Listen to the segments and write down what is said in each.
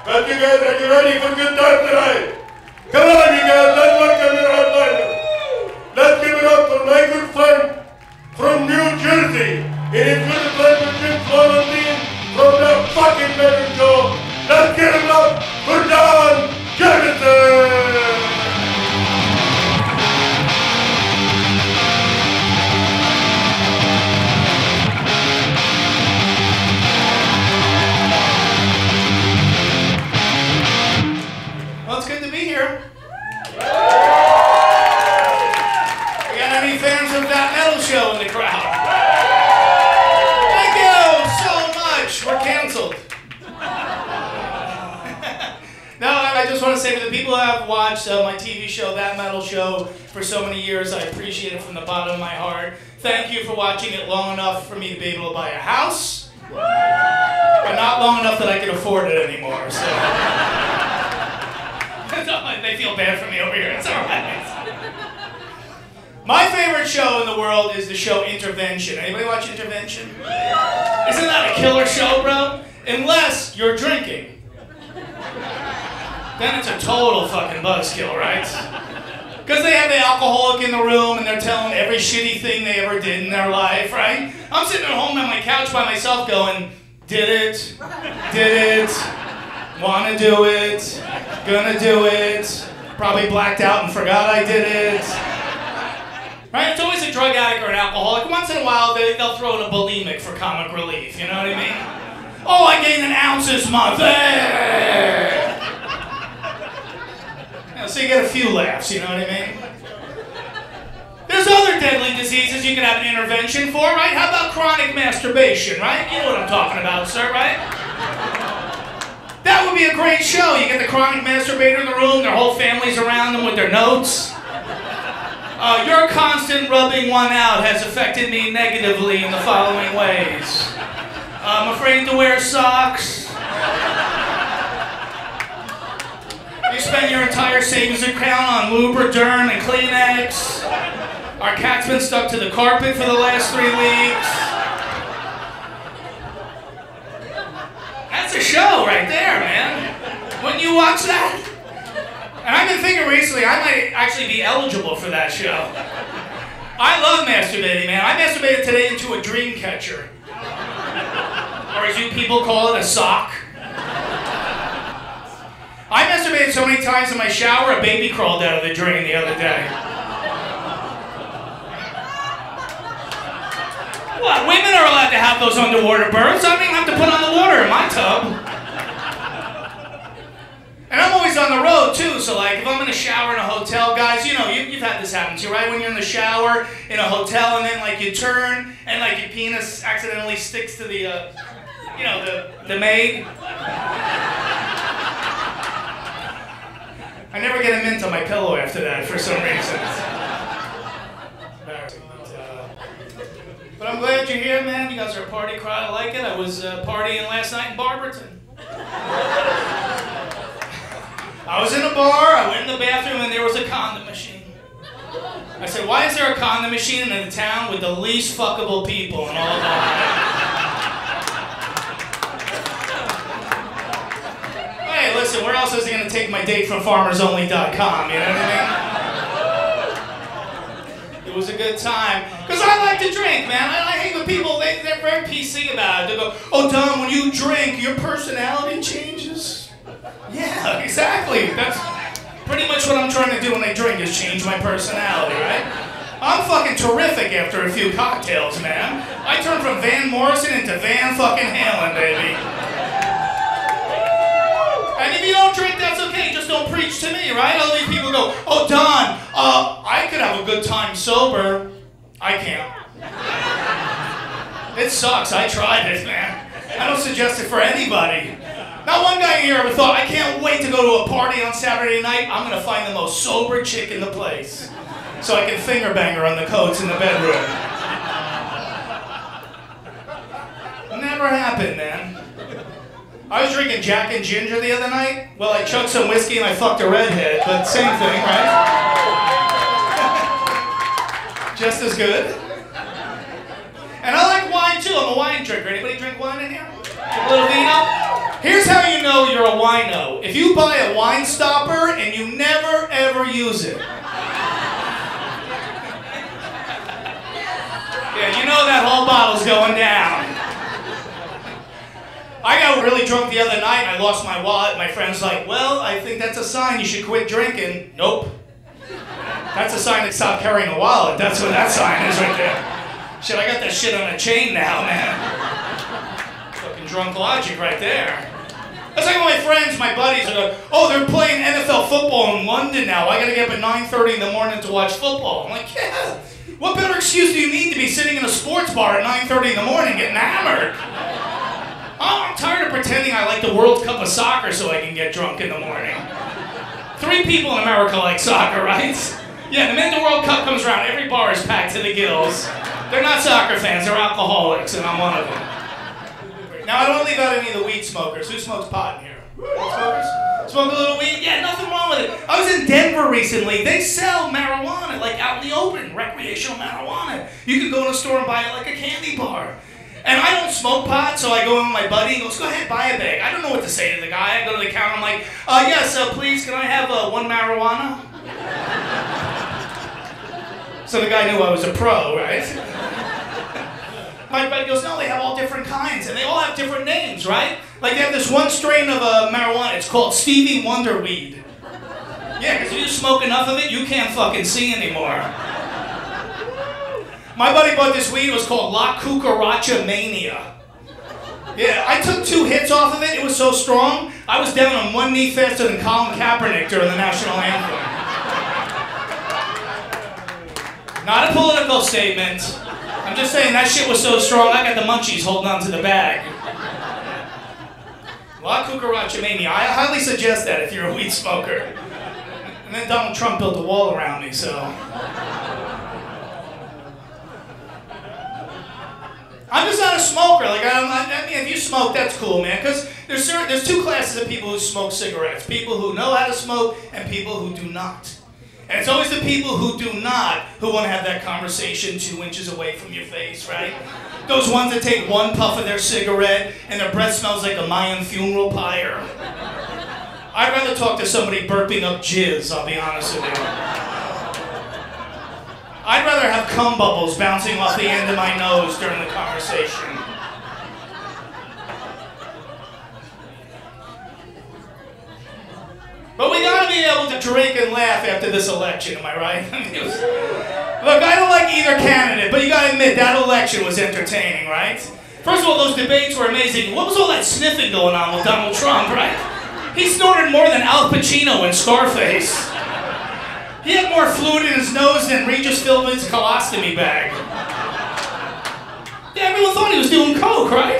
But you guys, are you ready for a good time tonight? Come on, you guys, let's welcome your headliner. Let's give it up for my good friend from New Jersey. It is with a pleasure to Florentine from the fucking Better Show. Let's give it up for Don Jamieson. Well, it's good to be here. We got any fans of that metal show in the crowd? Thank you so much. We're canceled. No, I just want to say to the people who have watched my TV show, That Metal Show, for so many years, I appreciate it from the bottom of my heart. Thank you for watching it long enough for me to be able to buy a house, but not long enough that I can afford it anymore. So. They feel bad for me over here. It's all right. My favorite show in the world is the show Intervention. Anybody watch Intervention? Isn't that a killer show, bro? Unless you're drinking. Then it's a total fucking buzzkill, right? Because they have the alcoholic in the room and they're telling every shitty thing they ever did in their life, right? I'm sitting at home on my couch by myself going, did it, wanna do it, gonna do it, probably blacked out and forgot I did it. Right? It's always a drug addict or an alcoholic. Once in a while, they'll throw in a bulimic for comic relief, you know what I mean? Oh, I gained an ounce this month. So you get a few laughs, you know what I mean? There's other deadly diseases you can have an intervention for, right? How about chronic masturbation, right? You know what I'm talking about, sir, right? That would be a great show. You get the chronic masturbator in the room, their whole family's around them with their notes. Your constant rubbing one out has affected me negatively in the following ways. I'm afraid to wear socks. You spend your entire savings account on Lubriderm and Kleenex. Our cat's been stuck to the carpet for the last 3 weeks. That's a show right there, man. Wouldn't you watch that? And I've been thinking recently, I might actually be eligible for that show. I love masturbating, man. I masturbated today into a dream catcher. Or as you people call it, a sock. I masturbated so many times in my shower, a baby crawled out of the drain the other day. What? Women are allowed to have those underwater births. I don't even have to put on the water in my tub. And I'm always on the road too, so like if I'm in a shower in a hotel, guys, you know, you've had this happen to you, right? When you're in the shower in a hotel and then like you turn and like your penis accidentally sticks to the, you know, the maid. I never get a mint on my pillow after that for some reason. Embarrassing. But I'm glad you're here, man. You guys are a party crowd. I like it. I was partying last night in Barberton. I was in a bar, I went in the bathroom, and there was a condom machine. I said, why is there a condom machine in a town with the least fuckable people in all of Ohio? Hey, listen, where else is it going to take my date from farmersonly.com, you know what I mean? It was a good time. Because I like to drink, man. I hate when people, they're very PC about it. They go, oh, Don, when you drink, your personality changes. Yeah, exactly. That's pretty much what I'm trying to do when I drink is change my personality, right? I'm fucking terrific after a few cocktails, man. I turn from Van Morrison into Van fucking Halen, baby. And if you don't drink, that's okay. Just don't preach to me, right? All these people go, oh, Don, I could have a good time sober. I can't. It sucks. I tried it, man. I don't suggest it for anybody. Not one guy here ever thought, I can't wait to go to a party on Saturday night. I'm going to find the most sober chick in the place so I can finger bang her on the coats in the bedroom. Never happened, man. I was drinking Jack and Ginger the other night. Well, I chugged some whiskey and I fucked a redhead, but same thing, right? Just as good. And I like wine too. I'm a wine drinker. Anybody drink wine in here? A little vino? Here's how you know know you're a wino if you buy a wine stopper and you never ever use it. Yeah, you know that whole bottle's going down. I got really drunk the other night and I lost my wallet. My friend's like, well, I think that's a sign you should quit drinking. Nope. That's a sign to stop carrying a wallet. That's what that sign is right there. Shit, I got that shit on a chain now, man. Fucking drunk logic right there. That's like my friends, my buddies, are like, oh, they're playing NFL football in London now. I gotta get up at 9:30 in the morning to watch football. I'm like, yeah. What better excuse do you need to be sitting in a sports bar at 9:30 in the morning getting hammered? Oh, I'm tired of pretending I like the World Cup of soccer so I can get drunk in the morning. 3 people in America like soccer, right? Yeah, the minute the World Cup comes around, every bar is packed to the gills. They're not soccer fans, they're alcoholics, and I'm one of them. Now, I don't leave out any of the weed smokers. Who smokes pot in here? Weed smokers? Smoke a little weed? Yeah, nothing wrong with it. I was in Denver recently. They sell marijuana, like out in the open, recreational marijuana. You can go in a store and buy it like a candy bar. And I don't smoke pot, so I go in with my buddy and goes, go ahead, buy a bag. I don't know what to say to the guy. I go to the counter, I'm like, yes, please, can I have 1 marijuana? So the guy knew I was a pro, right? My buddy goes, no, they have all different kinds, and they all have different names, right? Like they have this one strain of marijuana, it's called Stevie Wonder weed. Yeah, because if you smoke enough of it, you can't fucking see anymore. My buddy bought this weed, it was called La Cucaracha Mania. Yeah, I took 2 hits off of it, it was so strong, I was down on one knee faster than Colin Kaepernick during the national anthem. Not a political statement. I'm just saying that shit was so strong, I got the munchies holding on to the bag. La Cucaracha Mania, I highly suggest that if you're a weed smoker. And then Donald Trump built a wall around me, so... I'm just not a smoker. Like I mean, if you smoke, that's cool, man. Because there's 2 classes of people who smoke cigarettes: people who know how to smoke and people who do not. And it's always the people who do not who want to have that conversation 2 inches away from your face, right? Those ones that take 1 puff of their cigarette and their breath smells like a Mayan funeral pyre. I'd rather talk to somebody burping up jizz, I'll be honest with you. I'd rather have cum bubbles bouncing off the end of my nose during the conversation. But we gotta be able to drink and laugh after this election, am I right? Look, I don't like either candidate, but you gotta admit that election was entertaining, right? First of all, those debates were amazing. What was all that sniffing going on with Donald Trump, right? He snorted more than Al Pacino in Scarface. He had more fluid in his nose than Regis Philbin's colostomy bag. Yeah, everyone thought he was doing coke, right?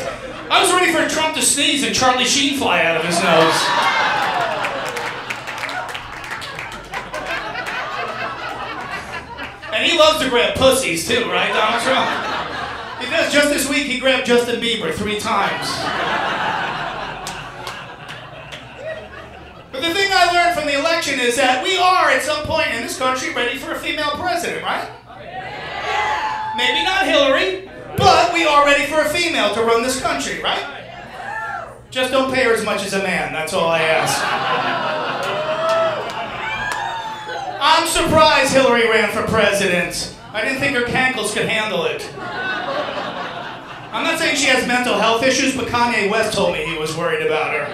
I was ready for Trump to sneeze and Charlie Sheen fly out of his nose. And he loves to grab pussies too, right, Donald Trump? He does. Just this week, he grabbed Justin Bieber 3 times. But the thing I learned from the election is that we are, at some point in this country, ready for a female president, right? Yeah. Maybe not Hillary, but we are ready for a female to run this country, right? Just don't pay her as much as a man, that's all I ask. I'm surprised Hillary ran for president. I didn't think her cankles could handle it. I'm not saying she has mental health issues, but Kanye West told me he was worried about her.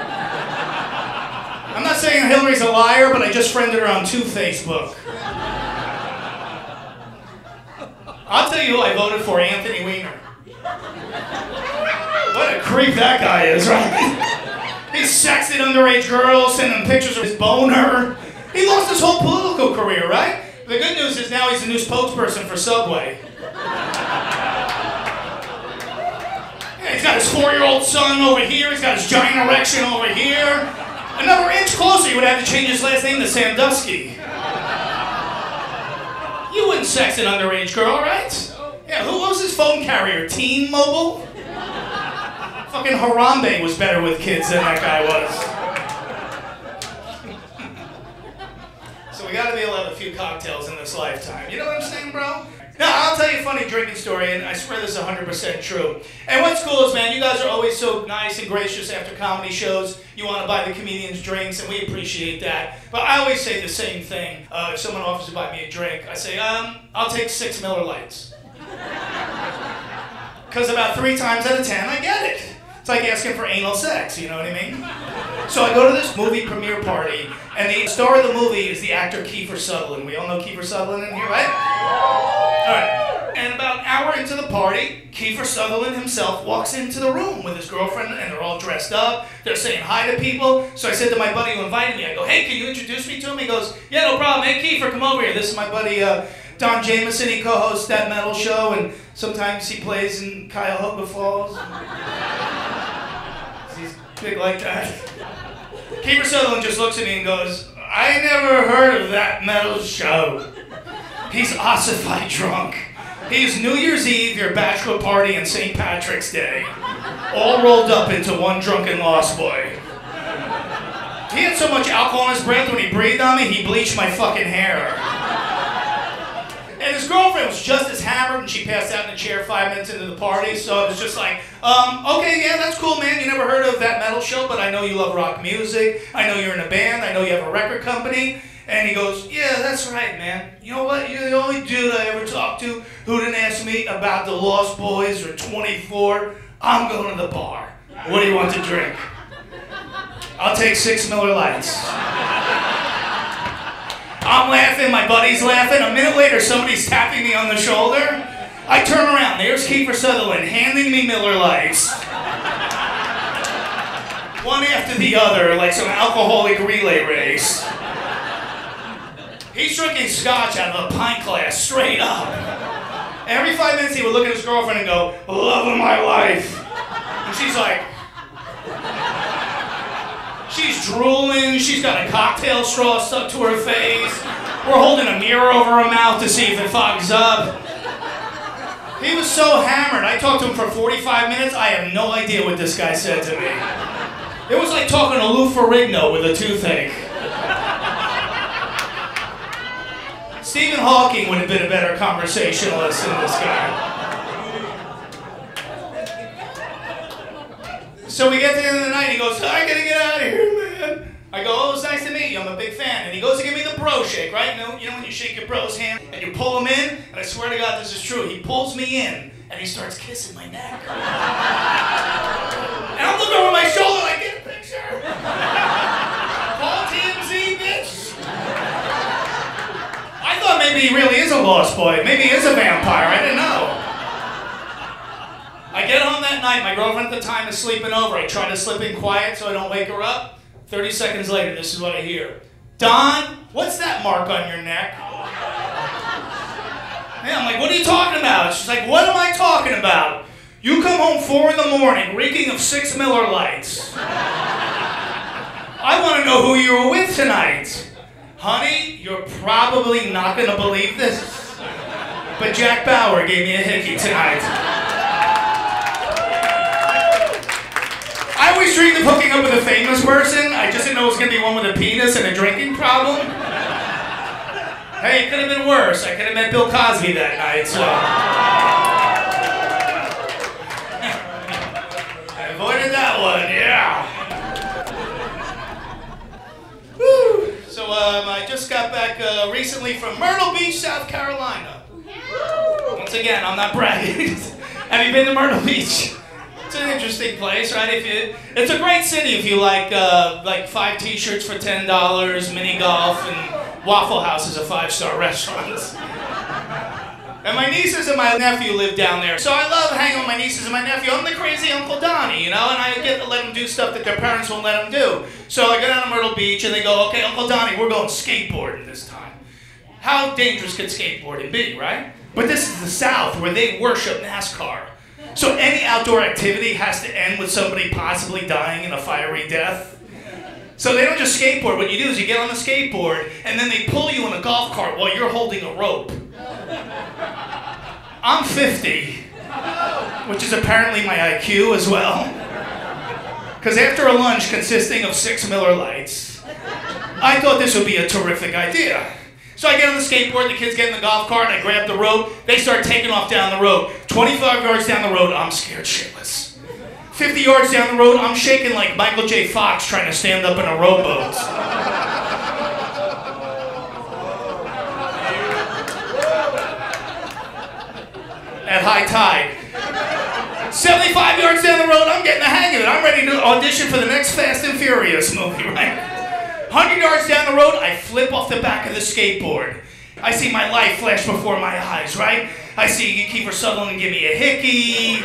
I'm not saying Hillary's a liar, but I just friended her on Facebook. I'll tell you who I voted for, Anthony Weiner. What a creep that guy is, right? He sexted underage girls, sending them pictures of his boner. He lost his whole political career, right? The good news is now he's the new spokesperson for Subway. Yeah, he's got his 4-year-old son over here, he's got his giant erection over here. Another inch closer, he would have to change his last name to Sandusky. You wouldn't sex an underage girl, right? Yeah, who was his phone carrier? Teen Mobile? Fucking Harambe was better with kids than that guy was. So we gotta be able to have a few cocktails in this lifetime. You know what I'm saying, bro? Now, I'll tell you a funny drinking story, and I swear this is 100% true. And what's cool is, man, you guys are always so nice and gracious after comedy shows. You want to buy the comedians drinks, and we appreciate that. But I always say the same thing. If someone offers to buy me a drink, I say, I'll take 6 Miller Lights. Because about 3 times out of 10, I get it. It's like asking for anal sex, you know what I mean? So I go to this movie premiere party, and the star of the movie is the actor Kiefer Sutherland. We all know Kiefer Sutherland in here, right? All right. And about an hour into the party, Kiefer Sutherland himself walks into the room with his girlfriend, and they're all dressed up. They're saying hi to people. So I said to my buddy who invited me, I go, hey, can you introduce me to him? He goes, yeah, no problem. Hey, Kiefer, come over here. This is my buddy, Don Jamieson. He co-hosts that metal show, and sometimes he plays in Cuyahoga Falls. He's big like that. Kiefer Sutherland just looks at me and goes, I never heard of that metal show. He's ossified drunk. He's New Year's Eve, your bachelor party, and St. Patrick's Day. All rolled up into one drunken lost boy. He had so much alcohol in his breath when he breathed on me, he bleached my fucking hair. And his girlfriend was just as hammered, and she passed out in a chair 5 minutes into the party, so it was just like, okay, yeah, that's cool, man. You never heard of that metal show, but I know you love rock music. I know you're in a band. I know you have a record company. And he goes, yeah, that's right, man. You know what? You're the only dude I ever talked to who didn't ask me about the Lost Boys or 24. I'm going to the bar. What do you want to drink? I'll take 6 Miller Lights. I'm laughing, my buddy's laughing. A minute later, somebody's tapping me on the shoulder. I turn around, there's Kiefer Sutherland handing me Miller Lights. One after the other, like some alcoholic relay race. He's drinking scotch out of a pint glass, straight up. Every 5 minutes he would look at his girlfriend and go, love of my life. And she's like, she's drooling, she's got a cocktail straw stuck to her face. We're holding a mirror over her mouth to see if it fogs up. He was so hammered. I talked to him for 45 minutes. I have no idea what this guy said to me. It was like talking to Lou Ferrigno with a toothache. Stephen Hawking would have been a better conversationalist than this guy. So we get to the end of the night, and he goes, I gotta get out of here, man. I go, oh, it's nice to meet you, I'm a big fan. And he goes to give me the bro shake, right? You know when you shake your bro's hand, and you pull him in? And I swear to God, this is true. He pulls me in, and he starts kissing my neck. And I'm looking over my shoulder like, get a picture. Call TMZ, bitch. I thought maybe he really is a lost boy. Maybe he is a vampire. I didn't know. I get home that night. My girlfriend at the time is sleeping over. I try to slip in quiet so I don't wake her up. 30 seconds later, this is what I hear. Don, what's that mark on your neck? Yeah, I'm like, what are you talking about? She's like, what am I talking about? You come home 4 in the morning, reeking of 6 Miller Lights. I want to know who you were with tonight. Honey, you're probably not going to believe this, but Jack Bauer gave me a hickey tonight. I always dreamed of hooking up with a famous person. I just didn't know it was going to be one with a penis and a drinking problem. Hey, it could have been worse. I could have met Bill Cosby that night, so. I avoided that one, yeah. Woo. So I just got back recently from Myrtle Beach, South Carolina. Once again, I'm not bragging. Have you been to Myrtle Beach? It's an interesting place, right? It's a great city if you like 5 t-shirts for $10, mini golf, and Waffle House is a 5-star restaurant. And my nieces and my nephew live down there. So I love hanging with my nieces and my nephew. I'm the crazy Uncle Donnie, you know, and I get to let them do stuff that their parents won't let them do. So I go down to Myrtle Beach and they go, okay, Uncle Donnie, we're going skateboarding this time. How dangerous could skateboarding be, right? But this is the South where they worship NASCAR. So any outdoor activity has to end with somebody possibly dying in a fiery death. So they don't just skateboard. What you do is you get on the skateboard and then they pull you in a golf cart while you're holding a rope. I'm 50, which is apparently my IQ as well. Because after a lunch consisting of 6 Miller Lights, I thought this would be a terrific idea. So I get on the skateboard, the kids get in the golf cart, and I grab the rope. They start taking off down the road. 25 yards down the road, I'm scared shitless. 50 yards down the road, I'm shaking like Michael J. Fox trying to stand up in a rowboat. At high tide. 75 yards down the road, I'm getting the hang of it. I'm ready to audition for the next Fast and Furious movie, right? 100 yards down the road, I flip off the back of the skateboard. I see my life flash before my eyes, right? I see Kiefer Sutherland give me a hickey.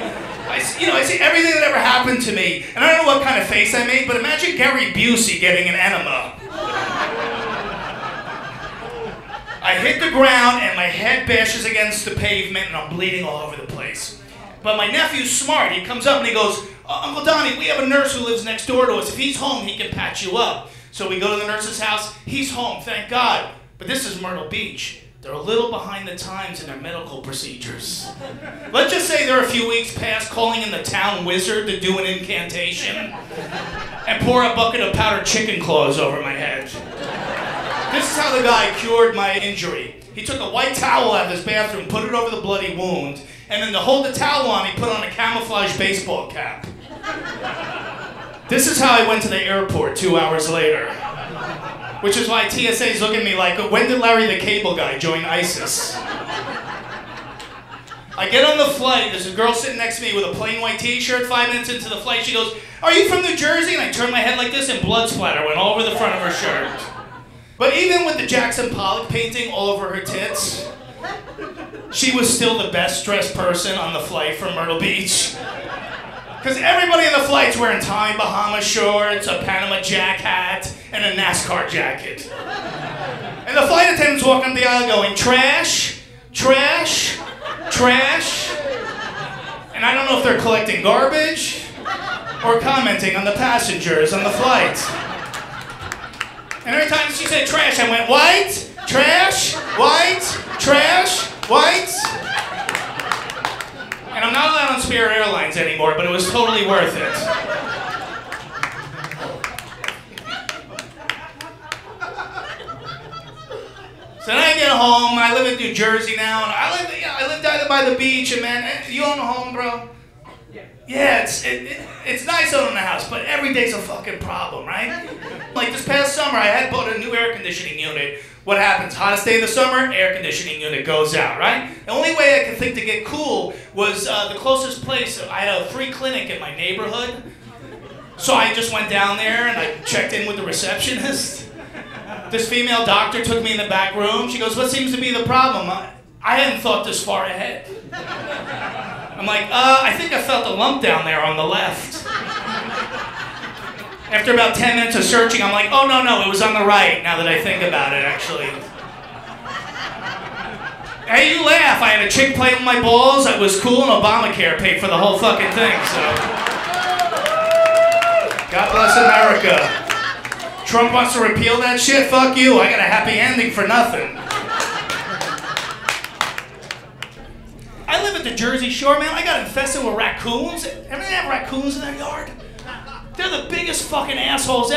I see everything that ever happened to me. And I don't know what kind of face I made, but imagine Gary Busey getting an enema. I hit the ground and my head bashes against the pavement and I'm bleeding all over the place. But my nephew's smart. He comes up and he goes, Uncle Donnie, we have a nurse who lives next door to us. If he's home, he can patch you up. So we go to the nurse's house. He's home, thank God. But this is Myrtle Beach. They're a little behind the times in their medical procedures. Let's just say they're a few weeks past calling in the town wizard to do an incantation and pour a bucket of powdered chicken claws over my head. This is how the guy cured my injury. He took a white towel out of his bathroom, put it over the bloody wound, and then to hold the towel on, he put on a camouflage baseball cap. This is how I went to the airport 2 hours later. Which is why TSA's looking at me like, when did Larry the Cable Guy join ISIS? I get on the flight, there's a girl sitting next to me with a plain white t-shirt. 5 minutes into the flight, she goes, "Are you from New Jersey?" And I turn my head like this and blood splatter went all over the front of her shirt. But even with the Jackson Pollock painting all over her tits, she was still the best dressed person on the flight from Myrtle Beach. Because everybody on the flight's wearing Tommy Bahama shorts, a Panama Jack hat, and a NASCAR jacket. And the flight attendants walking up the aisle going, "Trash, trash, trash." And I don't know if they're collecting garbage or commenting on the passengers on the flight. And every time she said trash, I went, "White, trash, white, trash, white." And I'm not allowed on Spirit Airlines anymore, but it was totally worth it. So then I get home, I live in New Jersey now, and I live down by the beach, and man, you own a home, bro? Yeah, it's nice owning a house, but every day's a fucking problem, right? Like this past summer, I had bought a new air conditioning unit. What happens? Hottest day of the summer, air conditioning unit goes out, right? The only way I could think to get cool was the closest place. I had a free clinic in my neighborhood. So I just went down there and I checked in with the receptionist. This female doctor took me in the back room. She goes, "What seems to be the problem?" I hadn't thought this far ahead. I'm like, I think I felt a lump down there on the left. After about 10 minutes of searching, I'm like, oh, no, it was on the right, now that I think about it, actually. Hey, you laugh. I had a chick play with my balls. I was cool, and Obamacare paid for the whole fucking thing, so. God bless America. Trump wants to repeal that shit? Fuck you. I got a happy ending for nothing. I live at the Jersey Shore, man. I got infested with raccoons. Ever have raccoons in their yard? They're the biggest fucking assholes.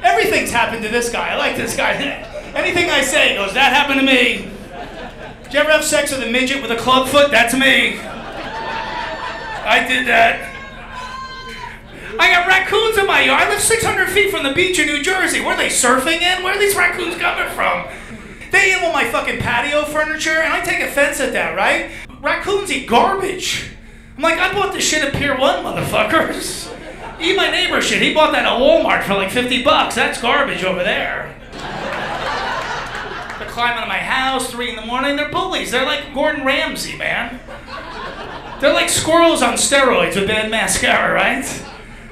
Everything's happened to this guy. I like this guy. Anything I say, he goes, "That happened to me." Did you ever have sex with a midget with a club foot? That's me. I did that. I got raccoons in my yard. I live 600 feet from the beach in New Jersey. Where are they surfing in? Where are these raccoons coming from? They eat all my fucking patio furniture, and I take offense at that, right? Raccoons eat garbage. I'm like, I bought this shit at Pier 1, motherfuckers. Eat my neighbor's shit. He bought that at Walmart for like $50. That's garbage over there. They're climbing on my house, 3 in the morning. They're bullies. They're like Gordon Ramsay, man. They're like squirrels on steroids with bad mascara, right?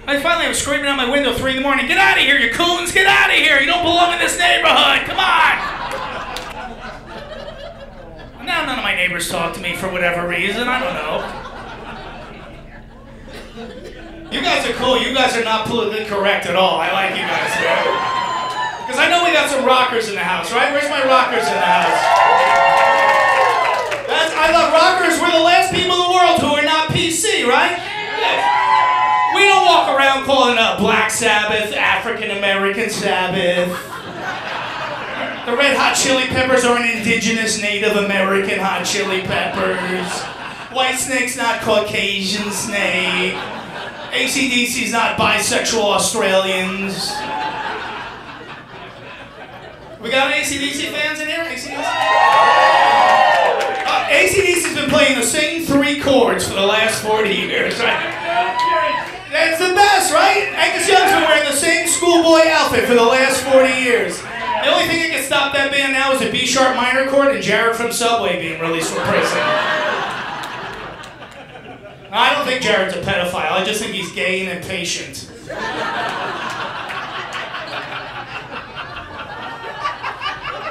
I finally was screaming out my window 3 in the morning, "Get out of here, you coons! Get out of here! You don't belong in this neighborhood! Come on!" Now none of my neighbors talk to me for whatever reason. I don't know. You guys are cool. You guys are not politically correct at all. I like you guys, man. Because I know we got some rockers in the house, right? Where's my rockers in the house? I love rockers. We're the last people in the world who are not PC, right? Yeah. We don't walk around calling it Black Sabbath, African American Sabbath. The Red Hot Chili Peppers are an indigenous Native American hot chili peppers. White Snake's not Caucasian snake. AC/DC's not bisexual Australians. We got any AC/DC fans in here? AC/DC's been playing the same 3 chords for the last 40 years, right? That's the best, right? Angus Young's been wearing the same schoolboy outfit for the last 40 years. The only thing that can stop that band now is a B-sharp minor chord and Jared from Subway being released from prison. I don't think Jared's a pedophile. I just think he's gay and impatient.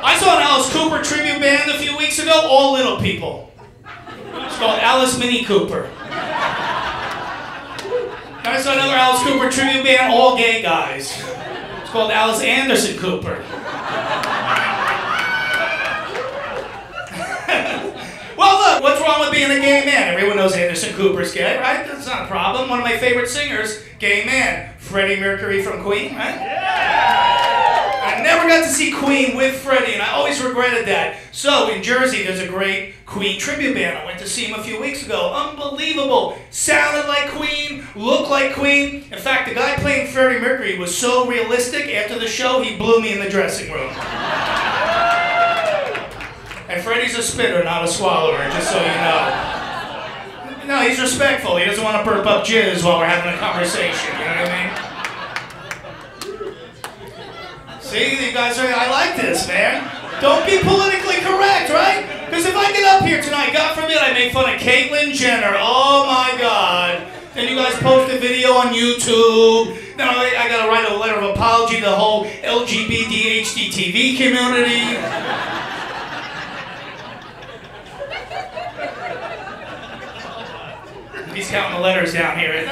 I saw an Alice Cooper tribute band a few weeks ago, all little people. It's called Alice Mini Cooper. And I saw another Alice Cooper tribute band, all gay guys. It's called Alice Anderson Cooper. Well, look, what's wrong with being a gay man? Everyone knows Anderson Cooper's gay, right? That's not a problem. One of my favorite singers, gay man. Freddie Mercury from Queen, right? Yeah! I never got to see Queen with Freddie, and I always regretted that. So, in Jersey, there's a great Queen tribute band. I went to see him a few weeks ago. Unbelievable. Sounded like Queen, looked like Queen. In fact, the guy playing Freddie Mercury was so realistic, after the show, he blew me in the dressing room. And Freddie's a spitter, not a swallower, just so you know. No, he's respectful. He doesn't want to burp up jizz while we're having a conversation, you know what I mean? See, you guys are, I like this, man. Don't be politically correct, right? Because if I get up here tonight, God forbid I make fun of Caitlyn Jenner, oh my God. Then you guys post a video on YouTube. Then I gotta write a letter of apology to the whole LGBT HDTV community. He's counting the letters down here.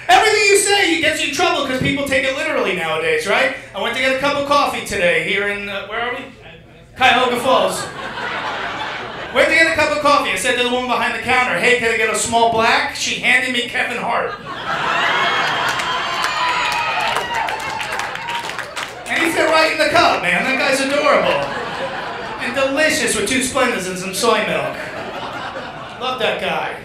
Everything you say gets you in trouble because people take it literally nowadays, right? I went to get a cup of coffee today here in, where are we? Cuyahoga Falls. Went to get a cup of coffee. I said to the woman behind the counter, hey, can I get a small black? She handed me Kevin Hart. And he fit right in the cup, man. That guy's adorable. And delicious with 2 Splendas and some soy milk. Love that guy.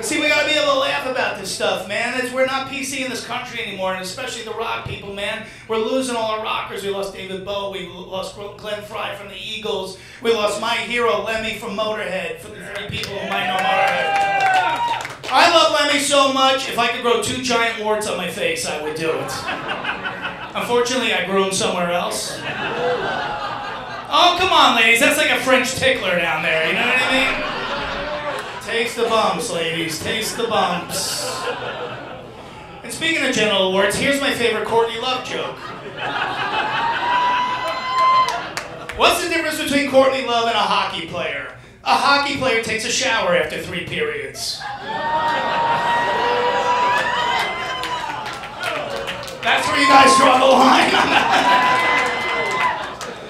See, we gotta be able to laugh about this stuff, man. We're not PC in this country anymore, and especially the rock people, man. We're losing all our rockers. We lost David Bowie, we lost Glenn Frey from the Eagles, we lost my hero, Lemmy, from Motorhead, for the 3 people who might know Motorhead. I love Lemmy so much, if I could grow 2 giant warts on my face, I would do it. Unfortunately, I grew them somewhere else. Oh, come on, ladies, that's like a French tickler down there, you know what I mean? Taste the bumps, ladies. Taste the bumps. And speaking of genital warts, here's my favorite Courtney Love joke. What's the difference between Courtney Love and a hockey player? A hockey player takes a shower after 3 periods. That's where you guys draw the line.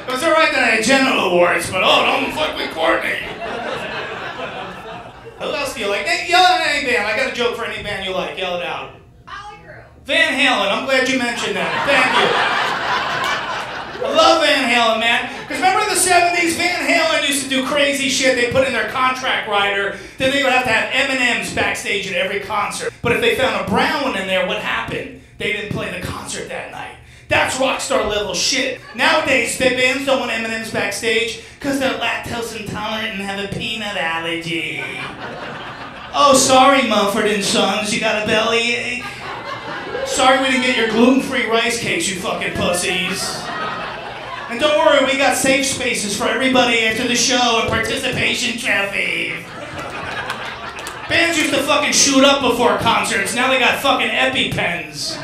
It was alright that I had genital warts, but oh, don't fuck with Courtney. Who else do you like? Hey, yell at any band. I got a joke for any band you like. Yell it out. Van Halen. I'm glad you mentioned that. Thank you. I love Van Halen, man. Because remember in the 70s, Van Halen used to do crazy shit. They put in their contract rider that they would have to have M&Ms backstage at every concert. But if they found a brown one in there, what happened? They didn't play the concert that night. That's rock star level shit. Nowadays, the bands don't want M&Ms backstage because they're lactose intolerant and have a peanut allergy. Oh, sorry, Mumford & Sons, you got a bellyache? Sorry we didn't get your gluten-free rice cakes, you fucking pussies. And don't worry, we got safe spaces for everybody after the show and participation trophies. Bands used to fucking shoot up before concerts, now they got fucking EpiPens.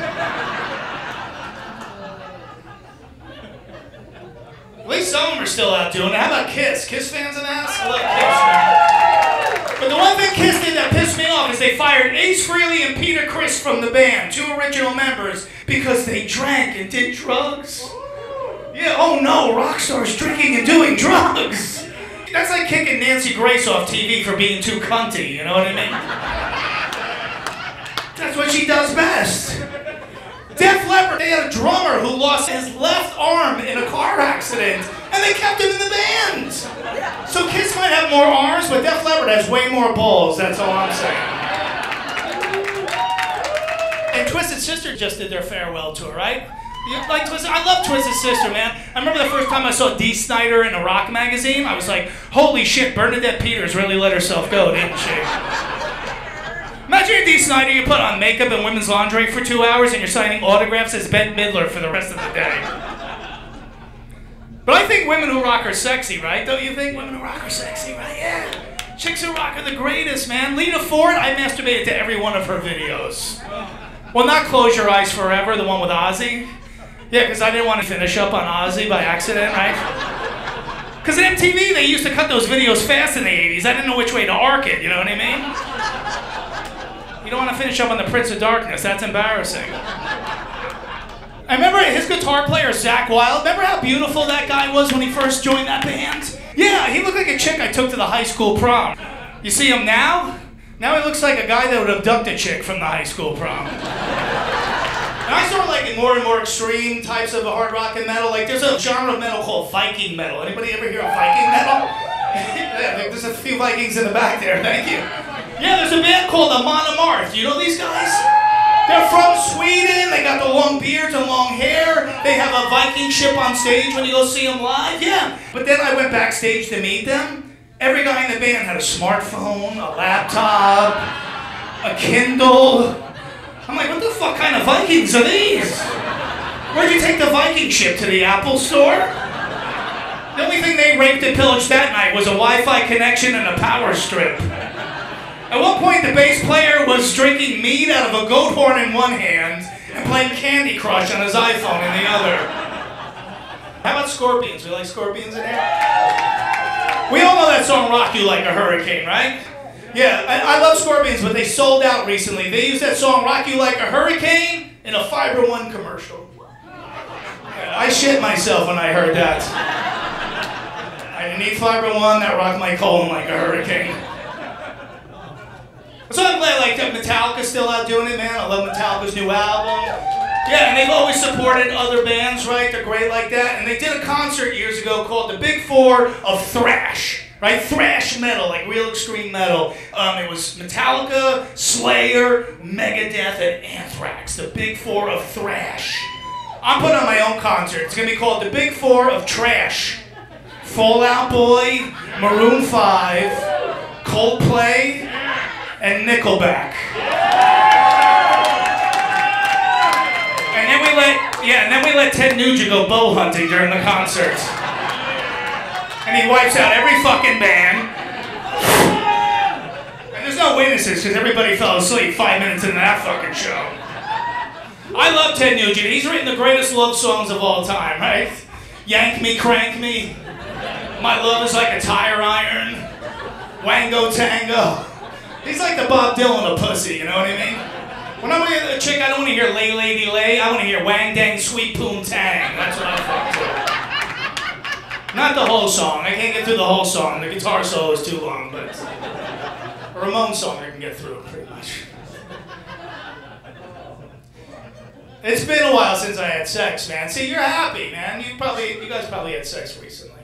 At least some of them are still out doing it. How about Kiss? Kiss fans in the house? I love Kiss, man. But the one thing Kiss did that pissed me off is they fired Ace Frehley and Peter Criss from the band, 2 original members, because they drank and did drugs. Yeah, oh no, rock stars drinking and doing drugs. That's like kicking Nancy Grace off TV for being too cunty, you know what I mean? That's what she does best. Depp Def Leppard, they had a drummer who lost his left arm in a car accident, and they kept him in the band. So Kiss might have more arms, but Def Leppard has way more balls, that's all I'm saying. And Twisted Sister just did their farewell tour, right? You like Twisted? I love Twisted Sister, man. I remember the first time I saw Dee Snider in a rock magazine, I was like, holy shit, Bernadette Peters really let herself go, didn't she? Imagine you're Dee Snider, you put on makeup and women's lingerie for 2 hours and you're signing autographs as Bette Midler for the rest of the day. But I think women who rock are sexy, right? Don't you think women who rock are sexy, right? Yeah. Chicks who rock are the greatest, man. Lita Ford, I masturbated to every one of her videos. Well, not Close Your Eyes Forever, the one with Ozzy. Yeah, because I didn't want to finish up on Ozzy by accident, right? Because at MTV, they used to cut those videos fast in the 80s. I didn't know which way to arc it, you know what I mean? You don't want to finish up on the Prince of Darkness, that's embarrassing. I remember his guitar player, Zakk Wylde. Remember how beautiful that guy was when he first joined that band? Yeah, he looked like a chick I took to the high school prom. You see him now? Now he looks like a guy that would abduct a chick from the high school prom. And I started liking more and more extreme types of hard rock and metal. Like, there's a genre of metal called Viking metal. Anybody ever hear of Viking metal? Yeah, there's a few Vikings in the back there, thank you. Yeah, there's a band called Amon Amarth. Do you know these guys? They're from Sweden. They got the long beards and long hair. They have a Viking ship on stage when you go see them live. Yeah. But then I went backstage to meet them. Every guy in the band had a smartphone, a laptop, a Kindle. I'm like, what the fuck kind of Vikings are these? Where'd you take the Viking ship, to the Apple store? The only thing they raped and pillaged that night was a Wi-Fi connection and a power strip. At one point, the bass player was drinking mead out of a goat horn in one hand and playing Candy Crush on his iPhone in the other. How about Scorpions? We like Scorpions in here? We all know that song, Rock You Like a Hurricane, right? Yeah, I love Scorpions, but they sold out recently. They used that song, Rock You Like a Hurricane, in a Fiber One commercial. Yeah, I shit myself when I heard that. I didn't need Fiber One, that rocked my colon like a hurricane. So I'm glad, like, Metallica's still out doing it, man. I love Metallica's new album. Yeah, and they've always supported other bands, right? They're great like that. And they did a concert years ago called the Big Four of Thrash, right? Thrash metal, like real extreme metal. It was Metallica, Slayer, Megadeth, and Anthrax. The Big Four of Thrash. I'm putting on my own concert. It's going to be called the Big Four of Trash. Fall Out Boy, Maroon 5, Coldplay, and Nickelback. And then we let Ted Nugent go bow hunting during the concert. And he wipes out every fucking band. And there's no witnesses because everybody fell asleep 5 minutes into that fucking show. I love Ted Nugent. He's written the greatest love songs of all time, right? Yank Me, Crank Me. My Love Is Like a Tire Iron. Wango Tango. He's like the Bob Dylan of pussy, you know what I mean? When I'm with a chick, I don't want to hear Lay Lady Lay, I want to hear Wang Dang Sweet Poom Tang. That's what I fuck to. Not the whole song. I can't get through the whole song. The guitar solo is too long, but a Ramon song I can get through, pretty much. It's been a while since I had sex, man. See, you're happy, man. You guys probably had sex recently.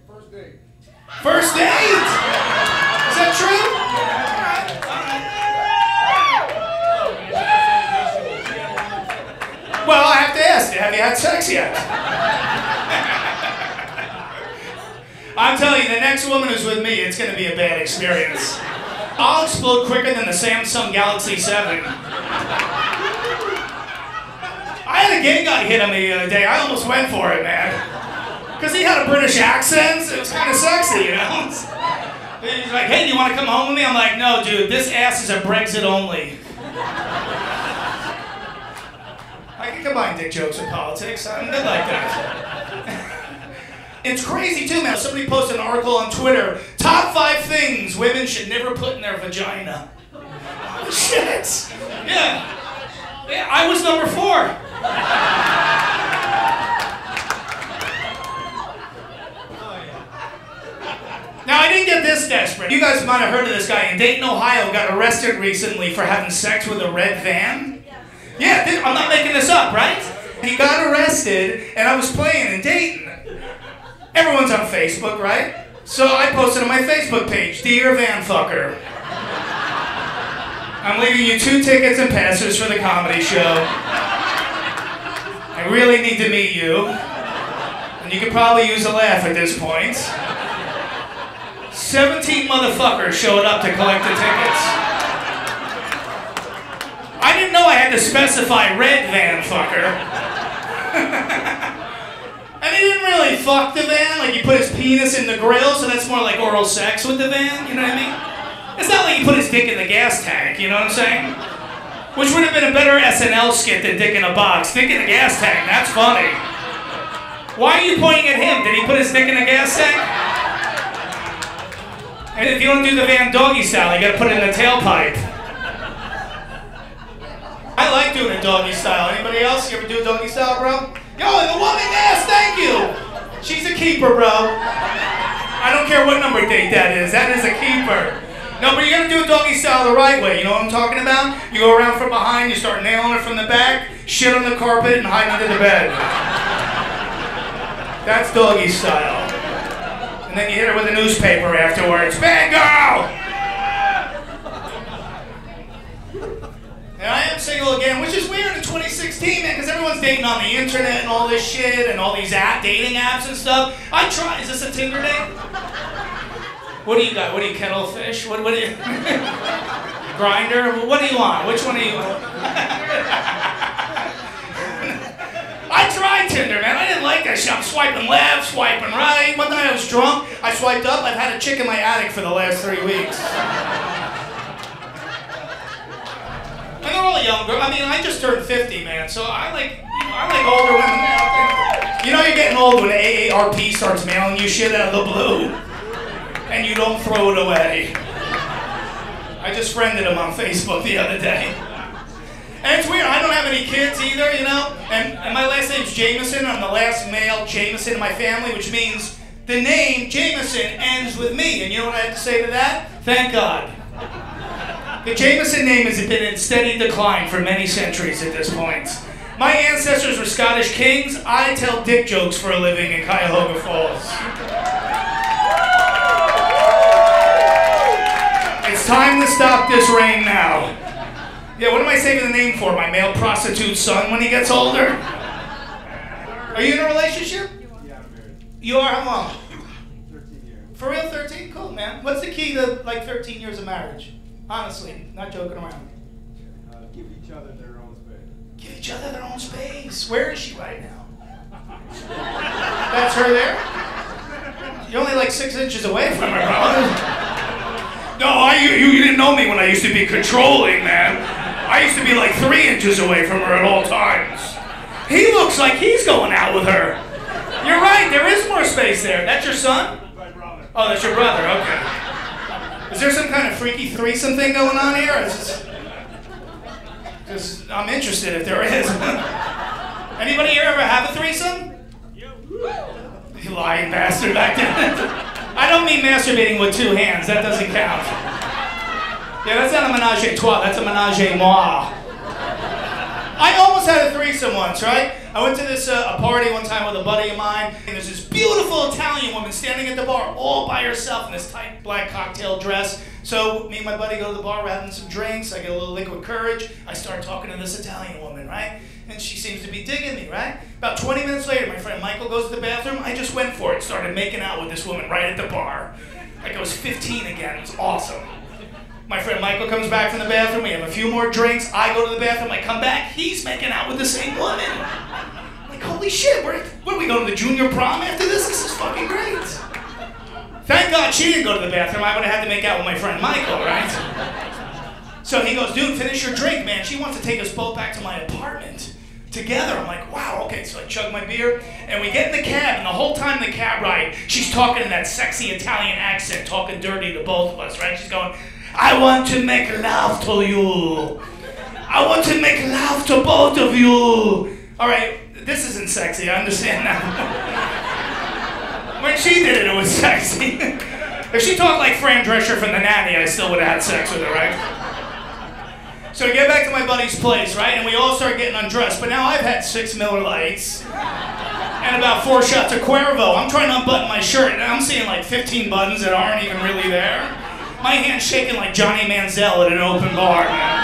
First date. First date? Is that true? Well, I have to ask you, have you had sex yet? I'm telling you, the next woman who's with me, it's going to be a bad experience. I'll explode quicker than the Samsung Galaxy 7. I had a gay guy hit on me the other day. I almost went for it, man. Because he had a British accent. It was kind of sexy, you know? He's like, hey, do you want to come home with me? I'm like, no, dude, this ass is a Brexit only. I can combine dick jokes with politics. I'm good like that. It's crazy too, man. Somebody posted an article on Twitter. Top 5 things women should never put in their vagina. Oh, shit. Yeah. Yeah, I was number 4. Now, I didn't get this desperate. You guys might have heard of this guy in Dayton, Ohio, got arrested recently for having sex with a red van. Yeah, I'm not making this up, right? He got arrested, and I was playing in Dayton. Everyone's on Facebook, right? So I posted on my Facebook page, Dear Van Fucker, I'm leaving you 2 tickets and passes for the comedy show. I really need to meet you. And you could probably use a laugh at this point. 17 motherfuckers showed up to collect the tickets. I didn't know I had to specify red van fucker. And he didn't really fuck the van, like he put his penis in the grill, so that's more like oral sex with the van, you know what I mean? It's not like he put his dick in the gas tank, you know what I'm saying? Which would have been a better SNL skit than Dick in a Box. Dick in the gas tank, that's funny. Why are you pointing at him? Did he put his dick in the gas tank? And if you don't do the Van Doggie style, you gotta put it in the tailpipe. I like doing a doggy style. Anybody else? You ever do a doggy style, bro? Yo, the woman, yes, thank you! She's a keeper, bro. I don't care what number date that is a keeper. No, but you gotta do a doggy style the right way, you know what I'm talking about? You go around from behind, you start nailing her from the back, shit on the carpet, and hide under the bed. That's doggy style. And then you hit her with a newspaper afterwards. Bad girl! And I am single again, which is weird in 2016, man, because everyone's dating on the internet and all this shit and all these dating apps and stuff. I try. Is this a Tinder date? What do you got? What do you, Kettlefish? What do you... Grinder? What do you want? Which one do you want? I tried Tinder, man. I didn't like that shit. I'm swiping left, swiping right. One night I was drunk. I swiped up. I've had a chick in my attic for the last 3 weeks. And they're all younger. I mean, I just turned 50, man. So I like older women out there. You know you're getting old when AARP starts mailing you shit out of the blue. And you don't throw it away. I just friended him on Facebook the other day. And it's weird, I don't have any kids either, you know? And my last name's Jamieson. I'm the last male Jamieson in my family, which means the name Jamieson ends with me. And you know what I have to say to that? Thank God. The Jamieson name has been in steady decline for many centuries at this point. My ancestors were Scottish kings. I tell dick jokes for a living in Cuyahoga Falls. It's time to stop this rain now. Yeah, what am I saving the name for? My male prostitute son when he gets older? Are you in a relationship? Yeah, I'm married. You are? How long? 13 years. For real, 13? Cool, man. What's the key to, like, 13 years of marriage? Honestly, not joking around. Give each other their own space. Give each other their own space. Where is she right now? That's her there? You're only like 6 inches away from her, bro. No, you didn't know me when I used to be controlling, man. I used to be like 3 inches away from her at all times. He looks like he's going out with her. You're right, there is more space there. That's your son? My brother. Oh, that's your brother, okay. Is there some kind of freaky threesome thing going on here? Because I'm interested if there is. Anybody here ever have a threesome? You lying bastard back there. I don't mean masturbating with 2 hands, that doesn't count. Yeah, that's not a menage a trois, that's a menage a moi. I almost had a threesome once, right? I went to this a party one time with a buddy of mine, and there's this beautiful Italian woman standing at the bar all by herself in this tight black cocktail dress. So me and my buddy go to the bar, we're having some drinks, I get a little liquid courage, I start talking to this Italian woman, right? And she seems to be digging me, right? About 20 minutes later, my friend Michael goes to the bathroom, I just went for it, started making out with this woman right at the bar. Like I was 15 again, it was awesome. My friend Michael comes back from the bathroom, we have a few more drinks, I go to the bathroom, I come back, he's making out with the same woman. I'm like, holy shit, what are we going to the junior prom after this? This is fucking great. Thank God she didn't go to the bathroom, I would have had to make out with my friend Michael, right? So he goes, dude, finish your drink, man. She wants to take us both back to my apartment together. I'm like, wow, okay. So I chug my beer, and we get in the cab, and the whole time in the cab ride, she's talking in that sexy Italian accent, talking dirty to both of us, right? She's going, I want to make love to you. I want to make love to both of you. All right, this isn't sexy, I understand now. When she did it, it was sexy. If she talked like Fran Drescher from The Nanny, I still would have had sex with her, right? So we get back to my buddy's place, right? And we all start getting undressed. But now I've had 6 Miller Lights and about 4 shots of Cuervo. I'm trying to unbutton my shirt, and I'm seeing like 15 buttons that aren't even really there. My hand's shaking like Johnny Manziel at an open bar, man.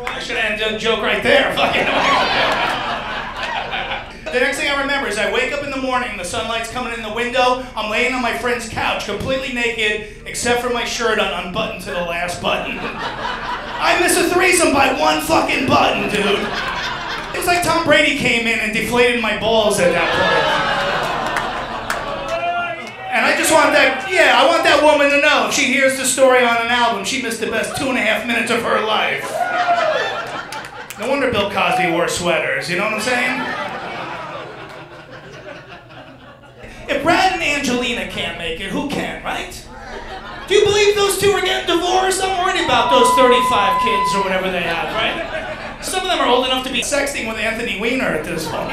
I should end a joke right there. The next thing I remember is I wake up in the morning, the sunlight's coming in the window, I'm laying on my friend's couch, completely naked, except for my shirt unbuttoned to the last button. I miss a threesome by 1 fucking button, dude. It was like Tom Brady came in and deflated my balls at that point. And I just want that, I want that woman to know if she hears the story on an album, she missed the best 2.5 minutes of her life. No wonder Bill Cosby wore sweaters, you know what I'm saying? If Brad and Angelina can't make it, who can, right? Do you believe those two are getting divorced? I'm worried about those 35 kids or whatever they have, right? Some of them are old enough to be sexting with Anthony Weiner at this point.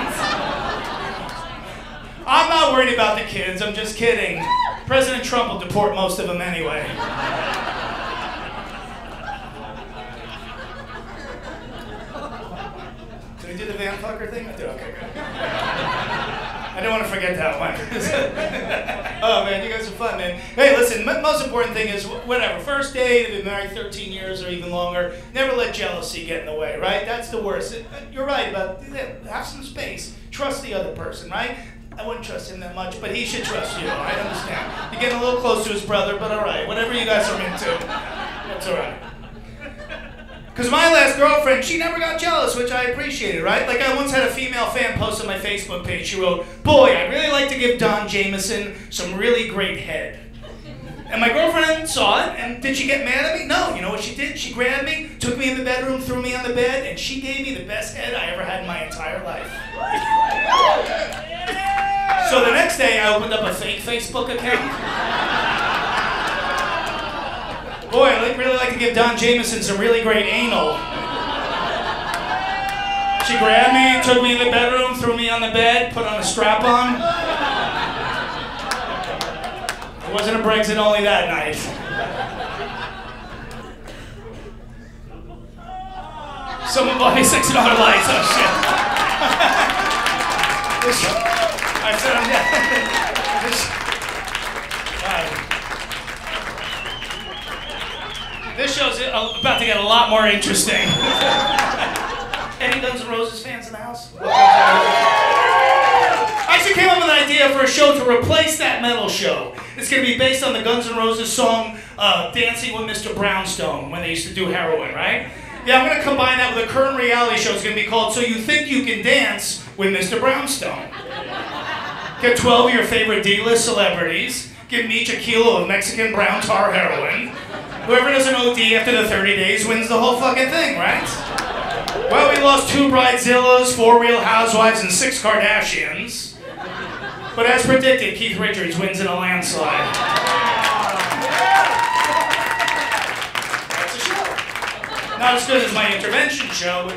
I'm not worried about the kids, I'm just kidding. President Trump will deport most of them anyway. Did I do the van fucker thing? I did, okay, good. I didn't want to forget that one. Oh man, you guys are fun, man. Hey, listen, most important thing is, whatever, first date, if you've been married 13 years or even longer, never let jealousy get in the way, right? That's the worst. You're right about, have some space. Trust the other person, right? I wouldn't trust him that much, but he should trust you, I understand. You're getting a little close to his brother, but all right, whatever you guys are into, that's all right. Because my last girlfriend, she never got jealous, which I appreciated, right? Like I once had a female fan post on my Facebook page. She wrote, "Boy, I'd really like to give Don Jamieson some really great head." And my girlfriend saw it, and did she get mad at me? No, you know what she did? She grabbed me, took me in the bedroom, threw me on the bed, and she gave me the best head I ever had in my entire life. So the next day, I opened up a fake Facebook account. Boy, I'd really like to give Don Jamieson some really great anal. She grabbed me, took me in the bedroom, threw me on the bed, put on a strap-on. It wasn't a Brexit only that night. Someone bought me $6 lights, oh shit. I said I'm This show's about to get a lot more interesting. Any Guns N' Roses fans in the house? I actually came up with an idea for a show to replace that metal show. It's going to be based on the Guns N' Roses song Dancing with Mr. Brownstone, when they used to do heroin, right? Yeah, I'm going to combine that with a current reality show. It's going to be called So You Think You Can Dance with Mr. Brownstone. Get 12 of your favorite D-list celebrities, give them each a kilo of Mexican brown tar heroin. Whoever does an OD after the 30 days wins the whole fucking thing, right? Well, we lost 2 Bridezillas, 4 Real Housewives, and 6 Kardashians. But as predicted, Keith Richards wins in a landslide. That's a show. Not as good as my intervention show,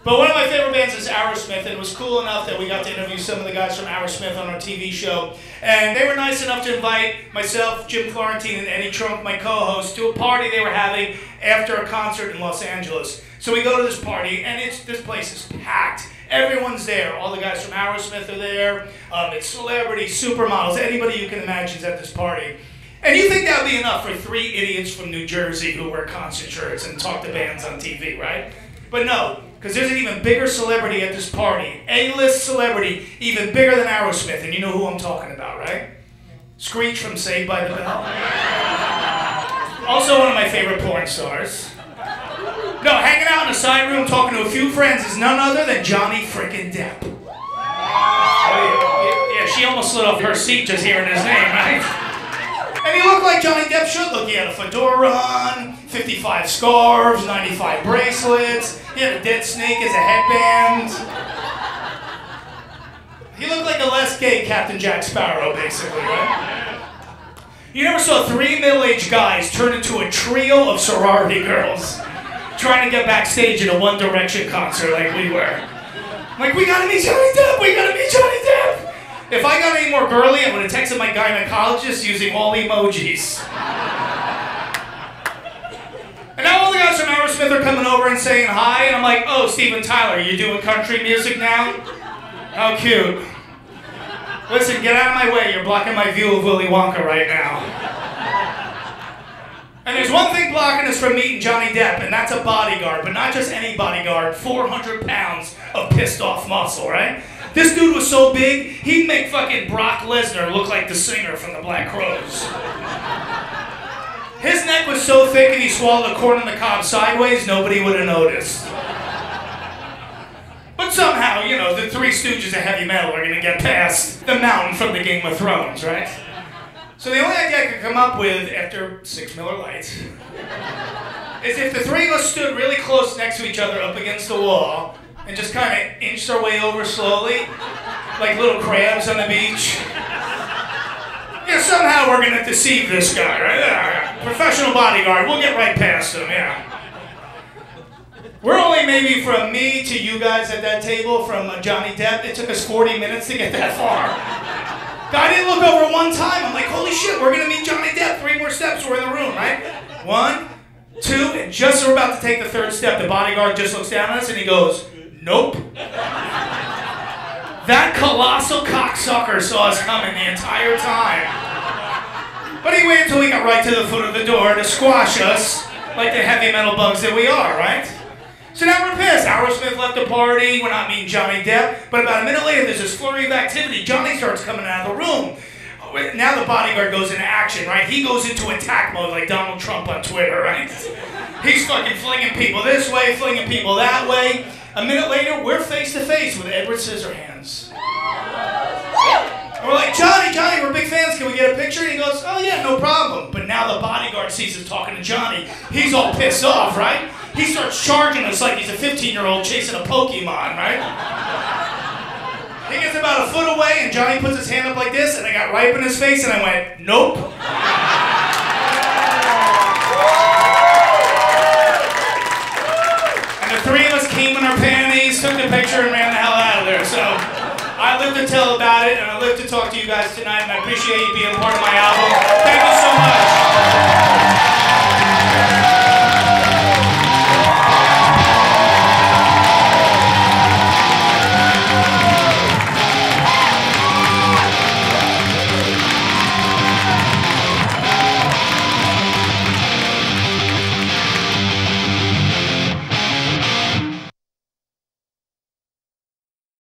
but one of my favorite bands is Aerosmith, and it was cool enough that we got to interview some of the guys from Aerosmith on our TV show. And they were nice enough to invite myself, Jim Florentine, and Eddie Trunk, my co-host, to a party they were having after a concert in Los Angeles. So we go to this party, and this place is packed. Everyone's there. All the guys from Aerosmith are there. It's celebrities, supermodels, anybody you can imagine is at this party. And you think that would be enough for 3 idiots from New Jersey who wear concert shirts and talk to bands on TV, right? But no, because there's an even bigger celebrity at this party. A-list celebrity, even bigger than Aerosmith, and you know who I'm talking about, right? Screech from Saved by the Bell. Also one of my favorite porn stars. No, hanging out in a side room talking to a few friends is none other than Johnny frickin' Depp. Oh, yeah, she almost slid off her seat just hearing his name, right? And he looked like Johnny Depp should look. He had a fedora on, 55 scarves, 95 bracelets. He had a dead snake as a headband. He looked like a less gay Captain Jack Sparrow, basically, right? You never saw 3 middle-aged guys turn into a trio of sorority girls trying to get backstage at a One Direction concert like we were. like, we gotta meet Johnny Depp, we gotta meet Johnny Depp. If I got any more girly, I would have texted my gynecologist using all emojis. And now all the guys from Aerosmith are coming over and saying hi, and I'm like, oh, Steven Tyler, you doing country music now? How cute. Listen, get out of my way, you're blocking my view of Willy Wonka right now. And there's one thing blocking us from meeting Johnny Depp, and that's a bodyguard, but not just any bodyguard, 400 pounds of pissed off muscle, right? This dude was so big, he'd make fucking Brock Lesnar look like the singer from the Black Crowes. His neck was so thick and he swallowed a corn on the cob sideways, nobody would have noticed. But somehow, you know, the Three Stooges of heavy metal are gonna get past the mountain from the Game of Thrones, right? So the only idea I could come up with after 6 Miller Lights is if the three of us stood really close next to each other up against the wall and just kind of inched our way over slowly, like little crabs on the beach. Yeah, somehow we're gonna deceive this guy, right? Yeah, professional bodyguard, we'll get right past him, yeah. We're only maybe from me to you guys at that table, from Johnny Depp. It took us 40 minutes to get that far. I didn't look over one time. I'm like, holy shit, we're gonna meet Johnny Depp. 3 more steps, we're in the room, right? 1, 2, and just as we're about to take the 3rd step, the bodyguard just looks down at us and he goes, nope. That colossal cocksucker saw us coming the entire time. But he waited until we got right to the foot of the door to squash us like the heavy metal bugs that we are, right? So now we're pissed. Aerosmith left the party, we're not meeting Johnny Depp, but about a minute later there's this flurry of activity. Johnny starts coming out of the room. Now the bodyguard goes into action, right? He goes into attack mode like Donald Trump on Twitter, right? He's fucking flinging people this way, flinging people that way. A minute later, we're face to face with Edward Scissorhands. And we're like, Johnny, we're big fans, can we get a picture? And he goes, oh yeah, no problem. But now the bodyguard sees us talking to Johnny. He's all pissed off, right? He starts charging us like he's a 15-year-old chasing a Pokemon, right? He gets about a foot away and Johnny puts his hand up like this and I got right up in his face and I went, nope. And the 3 of us came in our panties, took the picture and ran the hell out of there. So I live to tell about it and I live to talk to you guys tonight and I appreciate you being part of my album. Thank you so much.